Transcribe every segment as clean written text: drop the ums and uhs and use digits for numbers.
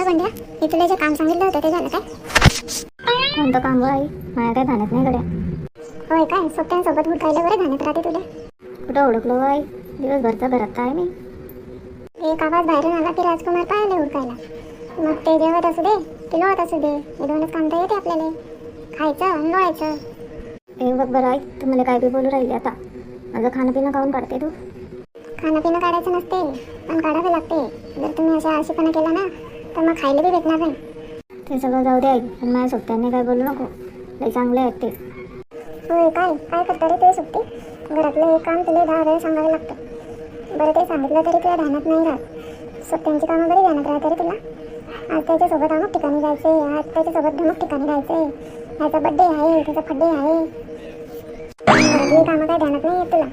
बंड्या, मी तुला जे काम सांगितलं होतं ते झालं काय? कोणतं काम आई? माझ्या काय ध्यानात नाही गड्या. होय काय, सोबत्यांसोबत हुडकायला बरं ध्यानात राहते तुला. कुठं ओळखलो आई? दिवसभरचा घरात काय मी. एक आवाज बाहेरून आला की राजकुमार पाहिले हुडकायला. मग ते जेवत असू दे की लोळत असू दे, हे दोनच काम तर येते आपल्याला, खायचं आणि लोळायचं. हे बघ बरं आई, तू मला काय बी बोलू राहिली आता. माझं खाणं पिणं काऊन काढते तू? खाणं पिणं काढायचं नसते, पण काढावं लागते. जर तुम्ही अशा आळशीपणा केला ना तर मग खायला बी भेटणार नाही. ते सगळं जाऊ दे आई, पण माझ्या सोबत्यांनी काय बोलू नको. लई चांगले आहेत ते. होय काय, काय करता रे ते सुट्टी? घरातलं एक काम तुला 10 वेळा सांगावं लागतं. बरं ते सांगितलं तरी तुला ध्यानात नाही राहत. सुट्ट्यांची कामं बरी ध्यानात राहते रे तुला. आज त्याच्यासोबत अमुक ठिकाणी जायचंय, आज त्याच्यासोबत अमुक ठिकाणी जायचंय, ह्याचा बड्डे आहे, त्याचा बड्डे आहे. घरातली कामं काय ध्यानात नाही येत तुला.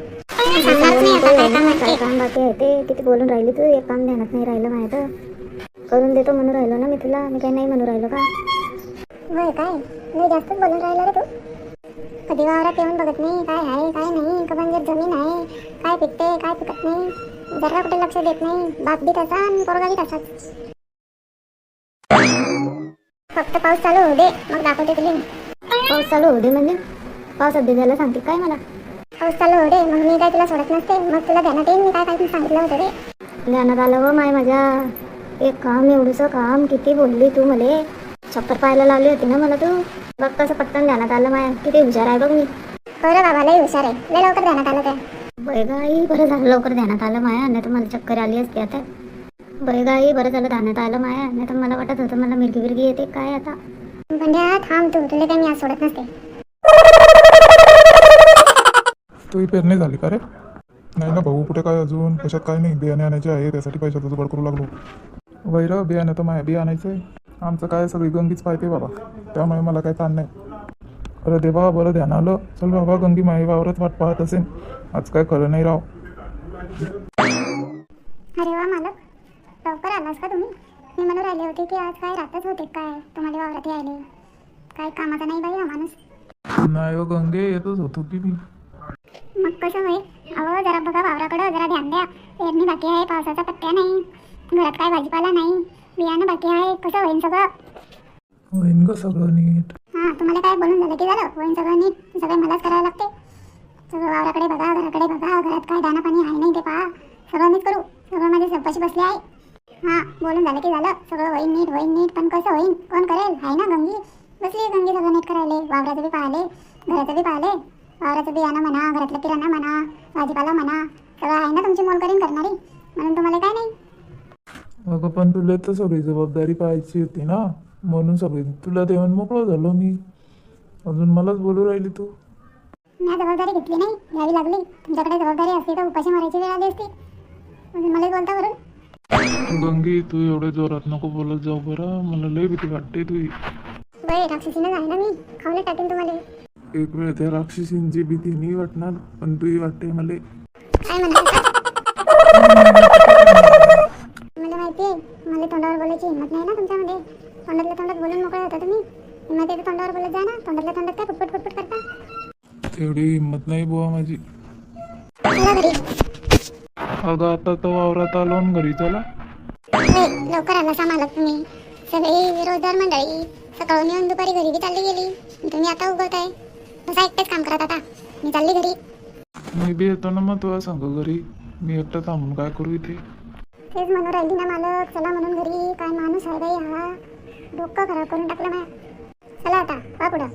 सांगणारच नाही आता काय काम काय काम बाकी आहे ते किती बोलून राहिली तू. एक काम ध्यानात नाही राहिलं माझं. करून देतो म्हणून राहिलो ना मी तुला. मी काही नाही म्हणून राहिलो का? होय काय, नाही जास्तच बोलून राहिला रे तू. कधी वावरात येऊन बघत नाही काय आहे काय नाही, कबांजर जमीन आहे, काय पिकते काय पिकत नाही, जरा कुठे लक्ष देत नाही. बाप बी तसा आणि पोरगा बी तसाच. फक्त पाऊस चालू होऊ दे मग दाखवते तुला. पाऊस चालू होऊ दे म्हणजे? पावसात भिजायला सांगते काय मला? पाऊस चालू होऊ दे मग मी काय तुला सोडत नसते. मग तुला ध्यानात येईल मी काय काय सांगितलं होतं रे. ध्यानात आलं हो माय माझ्या. एक काम, एवढंसं काम किती बोलली तू मले. चप्पर पाहायला लावली होती ना मला तू. बघ कसं पटकन ध्यानात आलं माया. किती हुशार आहे बघ मी. खरं बाबा लई हुशार आहे, लई लवकर ध्यानात आलं काय. बैगाई बरं झालं लवकर ध्यानात आलं माया, नाही तर मला चक्कर आली असती आता. बैगाई बरं झालं ध्यानात आलं माया, नाही तर मला वाटत होतं मला मिरगी बिरगी येते काय आता. बंड्या थांब तू, तुला काय मी आज सोडत नसते. तुही पेरणी झाली का रे? नाही ना भाऊ, कुठे काय अजून कशात काय नाही. बियाणे आणायचे आहे, त्यासाठी पैशाचं जुगाड करू लागलो. वैर बियाणं तर माया बी आणायचं आहे. आमचं काय सगळी गंगीच पाहते बाबा, त्यामुळे मला काय ताण नाही. अरे देवा, बरं ध्यान आलं. चल बाबा, गंगी माई वावरत वाट पाहत असेल. आज काय खरं नाही राव. अरे वा मालक, लवकर आलास का तुम्ही? मी म्हणून राहिले होते की आज काय रातच होते काय तुम्हाला वावरात यायले. काय कामाचा नाही बाई हा माणूस. नाही हो गंगे, येतच होतो की मी. मग कसं होईल? अहो जरा बघा वावराकडं, जरा ध्यान द्या. पेरणी बाकी आहे, पावसाचा पत्त्या नाही, घरात काय भाजीपाला नाही, बियाणं बाकी आहे. कसं होईल सगळं? होईन ग सगळं नीट. हां, तुम्हाला काय बोलून झालं की झालं, होईल सगळं नीट. सगळं मलाच करावं लागते. सगळं वावराकडे बघा, घराकडे बघा, घरात काय दाणा पाणी आहे नाही ते पहा. सगळं मीच करू, सगळं माझे चौपाशी बसले आहे. हां, बोलून झालं की झालं. सगळं होईन नीट. पण कसं होईन? कोण करेल? आहे ना गंगी, बसली गंगी सगळं नीट करायले. वावराचं बी पाहिले, घराचं बी पाहिले. वावराचं बियाणं म्हणा, घरातलं किराणा म्हणा, भाजीपाला म्हणा, सगळं आहे ना तुमची मोलकरीण करणारी. म्हणून तुम्हाला काय नाही. अगं पण तुला तर सगळी जबाबदारी पाहायची होती ना, म्हणून सगळी तुला देऊन मोकळं झालो मी. अजून मलाच बोलू राहिली तू. मी जबाबदारी घेतली नाही, घ्यावी लागली. तुमच्याकडे जबाबदारी असती तर उपाशी मारायची वेळ आली असती. अजून मलाच बोलता बरं. गंगी, तू एवढ्या जोरात नको बोलत जाऊ बरं, मला लय भीती वाटते तुझी. बाई राक्षसीनं आहे ना मी, खाऊन टाकेन तुम्हाला. एक वेळ त्या राक्षसींची भीती नाही वाटणार, पण तुही वाटते मला. काय म्हणता? मला माहिती आहे, मला तोंडावर बोलायची हिंमत नाही ना तुमच्यामध्ये. तोंडातल्या तोंडात बोलून मोकळे होता तुम्ही. हिंमत आहे तर तोंडावर बोलत जा ना. तोंडातल्या तोंडात काय फुटफुट करता? तेवढी हिंमत नाही बुवा माझी. चला घरी. अगं आता तर वावरात आलो आणि घरी चला. होय, लवकर आला सा मालक तुम्ही. सगळी रोजदार मंडळी सकाळून येऊन दुपारी घरी बी चालली गेली. तुम्ही आता उगवताय. बसा एकटेच काम करत आता. मी चालली घरी. मी बी येतो ना मग तुला सांगू घरी. मी एकटं थांबून काय करू इथे? तेच म्हणून राहिली ना मालक, चला म्हणून घरी. काय माणूस आहे बाई हा, डोकं खराब करून टाकलं ना. चला आता वा पुढं.